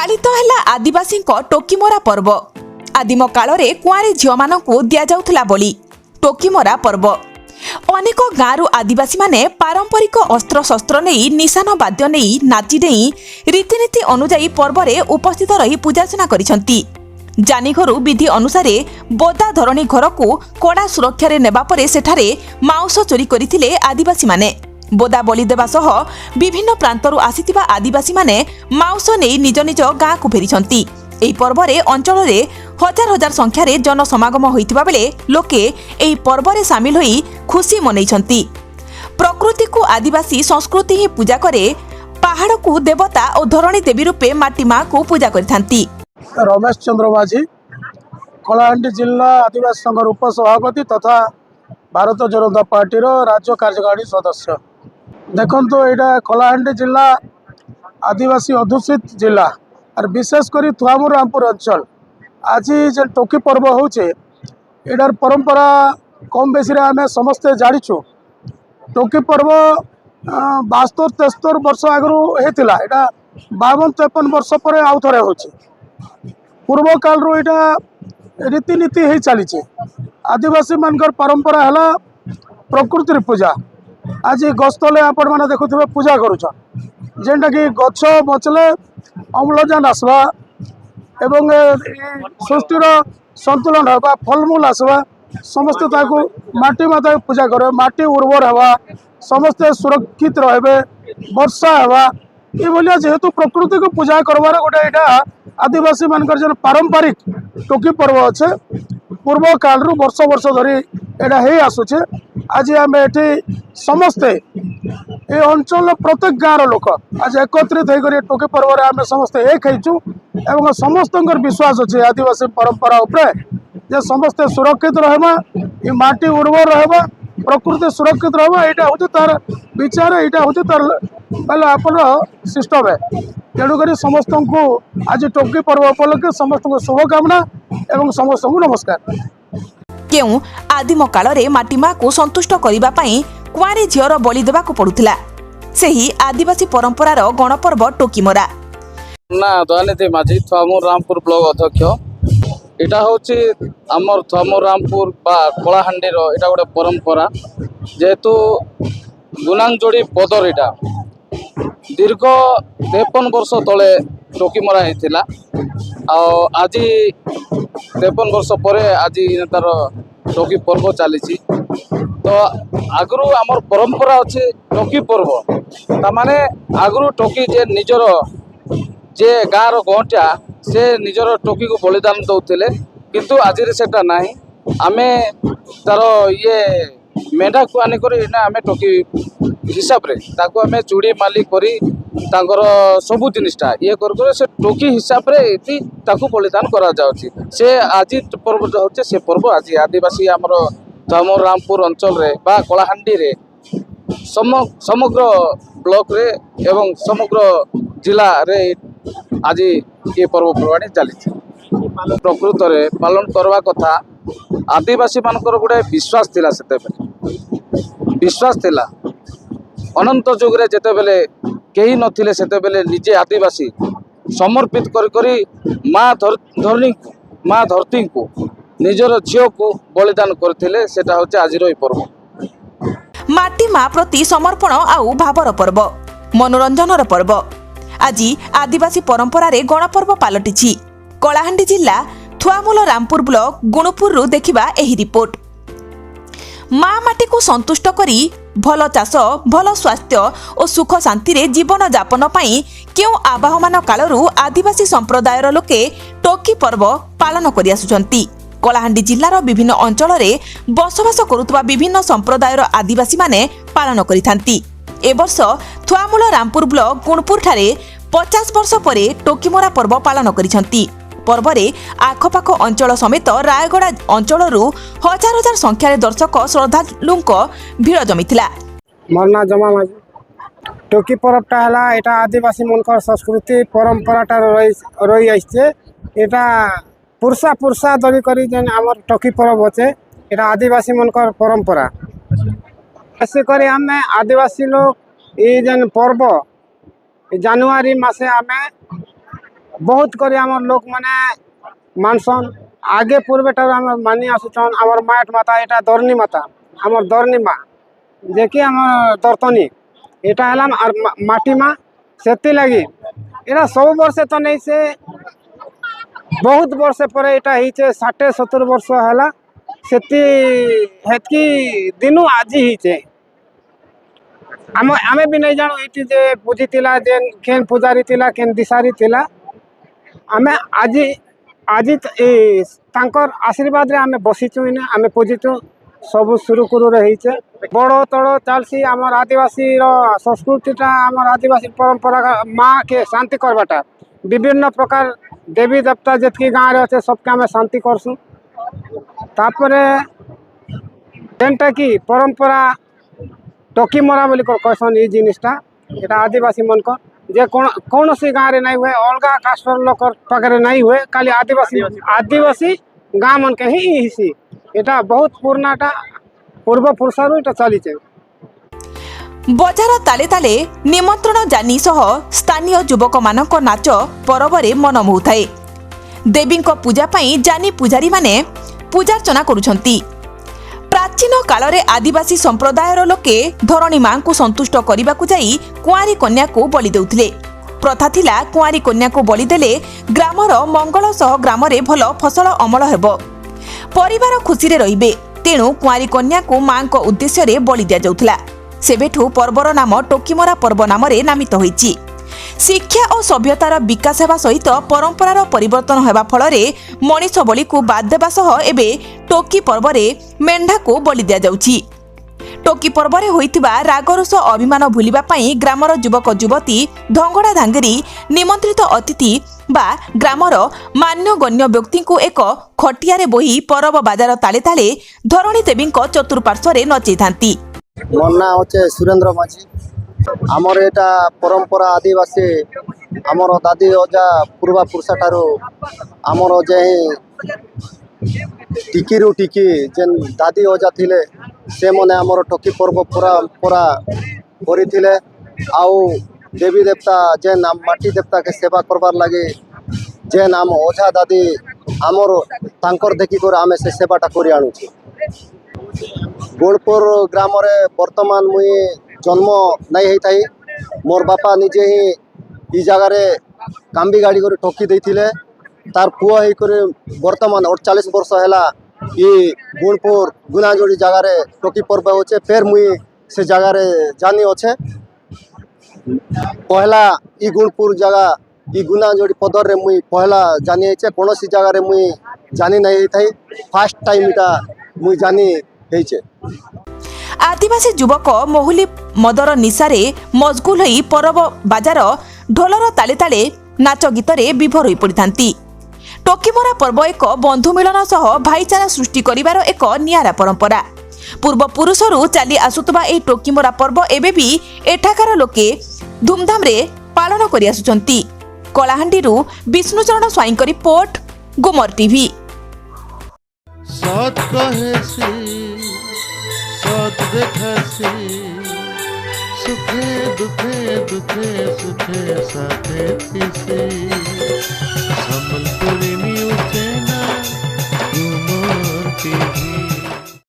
पालित है आदिवासी टोकीमरा पर्व। आदिम काल में कुआरी झील मानू दि जाऊला बलि टोकीमरा पर्व। अनेक गाँव आदिवासी माने पारंपरिक अस्त्र शस्त्र नहीं निशान वाद्य नहीं नाची डेई रीतिनीति अनुजाई पर्व में उपस्थित रही पूजार्चना करिसंती। जानीघरू विधि अनुसार बोदा धरणी घर को कड़ा सुरक्षा नेबा परे सेठारे माउस चोरी करथिले आदिवासी माने। बोदा बलि देवा सह विभिन्न प्रांतरू आसीथिबा आदिवासी माने माउस नहीं निज निज गाँ को फेरिछंती। एही पर्व रे अंचल रे हजार हजार संख्यार जनसमागम होइतिबा बेले लोके एही पर्व रे शामिल होई खुशी मनैछंती। प्रकृति को आदिवासी संस्कृति ही पूजा करे। पहाड़ को देवता और धरणी देवी रूपे माटी माँ को पूजा करथांती। रमेश चंद्र माझी कलाहांडी जिला आदिवासी संघ उपसभापति तथा भारत जनता पार्टी राज्य कार्यकारिणी सदस्य। देखो यहाँ कलाहांडी जिला आदिवासी अधुषित जिला और विशेषकर थुआमुर रामपुर अंचल आज जे टोकी पर्व होचे यार परंपरा कम बेसी आम समस्ते जाचु। टोकी पर्व 72-73 वर्ष आगु होता है 52-53 वर्ष पर आउ थे हो पूर्व काल रू यहाँ रीतिनीति हो चली। आदिवासी मानकर परंपरा है प्रकृति पूजा। आज गस्तले आपण मैंने देखुवे पूजा करुछन जेनटा कि गछ बचले अम्लजान आसवा एवं सृष्टिर संतुलन हवा फलमूल आसवा समस्ते माटी माता पूजा करे माटी उर्वर हवा समस्ते सुरक्षित रहे वर्षा हवा ये जेहेतु प्रकृति को पूजा करवार गोटे यहाँ आदिवासी मानकर जो पारंपरिक टोकी पर्व अच्छे पूर्व काल रू वर्ष वर्ष धरी यहाँ हो आसुचे। आज आम ये समस्ते ये अंचल प्रत्येक गाँव लोक आज एकत्रित होकर टोकी पर्व आम समस्ते एक एवं समस्त विश्वास अच्छे आदिवासी परंपरा उपरे जे समस्ते सुरक्षित रहमा ये माटी उर्वर रहबा प्रकृति सुरक्षित रहबा यहाँ हूँ तार विचार यहाँ हूँ तार मतलब आपन सिस्टम है। तेणुक समस्त को आज टोकी पर्व उपलक्षे समस्त को शुभकामना एवं समस्त को नमस्कार। क्यों आदिम काल रे माटीमा को संतुष्ट करिबा पई कुआरी झीर बलि देबाक पड़ुथिला सेही आदिवासी परंपरार गणपर्व टोकीमरा। ना दयानिधि माझी थुआमुर रामपुर ब्लॉक अध्यक्ष। इटा होची आमर थुआमुर रामपुर बा कलाहांडी रो इटा गोटे परंपरा जेहेतु गुनांगजोड़ी पदर इटा दीर्घ 53 वर्ष तले टोकीमरा होता आज 53 वर्ष पर आज तार टोकी पर्व चली। तो आगु आमर परंपरा अच्छे टोकी पर्व ताने आगु टोकी जे निजर जे गाँव गहटा से निजर टोकी को बलिदान दौले किंतु आज सेटा नहीं आमे तार ये मेढा को आनिक आम टोकी हिसाब रे ताको आमे चूड़ी माली करी तांकर सबु जिनिसटा ये कर से टोकी हिसाब रे इति ताको बलिदान करा जाउची। से आज पर्व होचे से पर्व आज आदिवासी आमर थुआमुर रामपुर अंचल रे बा कलाहांडी रे समग्र ब्लॉक रे एवं समग्र जिला रे आज ये पर्व पर्वाणी चली। प्रकृत रे पालन करवा कथा आदिवासी मानकर गोटे विश्वास थिला विश्वास थिला अनंत जुग रे जेते बेले केही नथिले सेते बेले निजे आदिवासी समर्पित करी माँ धरती को निजर झील को बलिदान करथिले सेटा होचे आजिर ए पर्व। माटी माँ प्रति समर्पण आउ भावर पर्व मनोरंजनर पर्व आज आदिवासी परंपरा रे गणपर्व पालटिछि। कलाहांडी जिला थुआमुल रामपुर ब्लॉक गुणुपुर देखिबा एही रिपोर्ट। माँ माटी को संतुष्ट करी भल चाष भल स्वास्थ्य और सुख शांति रे जीवन जापन पाई क्यों आवाहमान कालरू आदिवासी संप्रदायर लोके टोकी पर्व पालन करि आसुचंती। कलाहांडी जिल्लार विभिन्न अंचल रे बसवास करुवा विभिन्न संप्रदायर आदिवासी माने पालन करिथांती। ए वर्ष थुआमुल रामपुर ब्लॉक गुणपुर ठारे 50 वर्ष परे टोकीमरा पर्व पालन करिसंती। पर्व रे आखपाख अंचल समेत रायगड़ा अंचलरू हजार हजार संख्यार दर्शक श्रद्धालुंक भीड़ जमीथिला। मोर ना जमा माझी टोकी पर्वटा है यहाँ आदिवासी मनकर संस्कृति परंपराटा रही आइसे एटा पुरसा पुरसा धरी करी जेन आमर टोकी पर्व अच्छे यहाँ आदिवासी मनकर परंपरा ऐसे करी आम आदिवासी लोग ये जेन पर्व जनवरी मासे आम बहुत करी आमर लोक माने मानसन आगे पूर्वे ठार आम मानि आसुछन आमर माट माता एटा धरणी माता आमर धरणी माँ जे कि आमर दर्तनी एटा हलाम आर माटी माँ सेति लगी एटा सब वर्ष तो नहीं से बहुत वर्ष पर एटा हिचे 60-70 वर्ष हला सेति हेतकी दिनु आजी हिचे आमे भी नहीं जानू इटी जे पूजी तिला जे केन पुजारी तिला केन दिसारी तिला आमे आजी आजी तांकर आशीर्वाद रे आमे बसिचु इने आमे पूजिचु सब सुरुकुरु रे हिचे बड़ तड़ चालसी आमर आदिवासी रो संस्कृतिटा आमर आदिवासी परंपरा माँ के शांति करबाटा विभिन्न प्रकार देवी देवता जितकी गाँव रे अच्छे सबके आमे शांति करसु तापरे जेनटा की परंपरा टोकी मरा बोली कहसन ये जिनिसटा एटा आदिवासी मन को जे कौन सी गाँव रे नहीं हुए अलगा कास्टर लोक पाखे नहीं हुए खाली आदिवासी गाँव मन के ही हिसी एटा बहुत पुरानाटा पूर्व पुरुषारु एटा चलीचे बजार ताले ताले निमंत्रण जानी सह स्थानीय युवक मानक नाच परबरे मन मोहुथाए देवी पूजा पाई जानी पुजारी माने पूजार्चना करुछंती प्राचीन काल रे आदिवासी संप्रदायर लोके धरणी मां को संतुष्ट करने को जाई कुआरी कन्या को बलि देउथिले प्रथा थिला कुआरी कन्या को बलि देले ग्रामर मंगल सह ग्राम रे भल फसल अमल हेबो परिवार खुशी रे रहिबे तेणु कुआरी कन्या को मां को उद्देश्य रे बलि दिया जाउथला सेबेठु पर्वर नाम टोकीमरा पर्व नाम रे नामित होईची शिक्षा और सभ्यतार विकास हेबा सहित परंपरार परिवर्तन हेबा फल रे मनीष बलि को बाद देबा सह एबे टोकी पर्व रे मेंढा को बलि दिया जाउची टोकी पर्व रे होइतिबा रागरुष अभिमान भूलिबा पई ग्रामर युवक युवती धंगड़ा धांगरी निमंत्रित अतिथि बा ग्रामर मान्यगण्य व्यक्ति को एक खटिया रे बोही परब बाजार ताले ताले धरणी देवी चतुर्पार्श्व रे नचै थांती मोर ना होचे सुरेंद्र माझी आमर एटा परंपरा आदिवासी आमर दादी अजा पूर्वा पुरुषा ठारू आमर जे टिकी रु टिकी जेन दादी अजा थिले से मने आमर टोकी पर्व पूरा पूरा करिथिले आउ देवी देवता जेन माटी देवता के सेवा करबार लगे जेन आम अजा दादी आमर तांकर देखि कर आमे से सेवाटा करि आनुछि गोलपुर ग्राम रे वर्तमान मुई जन्म नहीं होता मोर बापा निजे ही ई जगार कांबी गाड़ी कर ठोकी देथिले तार पुआ ही करे वर्तमान 48 वर्ष हैला ई गुणपुर गुनाजोड़ी जगार टोकी पर्व होचे फिर मुई से जगार जानी अच्छे पहला ई गुणपुर जगह ई गुनाजोड़ी पदर रे मुई पहला जानी है कौन सी जगार मुई जानी नहीं होता फास्ट टाइम इटा मुई जानी है आदिवासी युवक मोहुली मदर निशारे मजगुल होई परब बाजार ढोलर ताले ताले नाच गीतरे विभोर होई पड़िथांती टोकीमरा पर्व एक बंधु मिलन सह भाईचारा सृष्टि करिवार एक नियारा परंपरा पूर्व पुरुषरू चली आसुतबा ए टोकीमरा पर्व एबे भी एठाकार लोके धूमधाम रे पालन करि आसुचंती कलाहांडीरू विष्णुचरण स्वाईं को रिपोर्ट गोमर टीवी सत कहेसी सत देखासी सुखे दुखे दुखे सुखे साथे थिसी संबलपुरी न्यूज़ चैनल गोमर टीवी।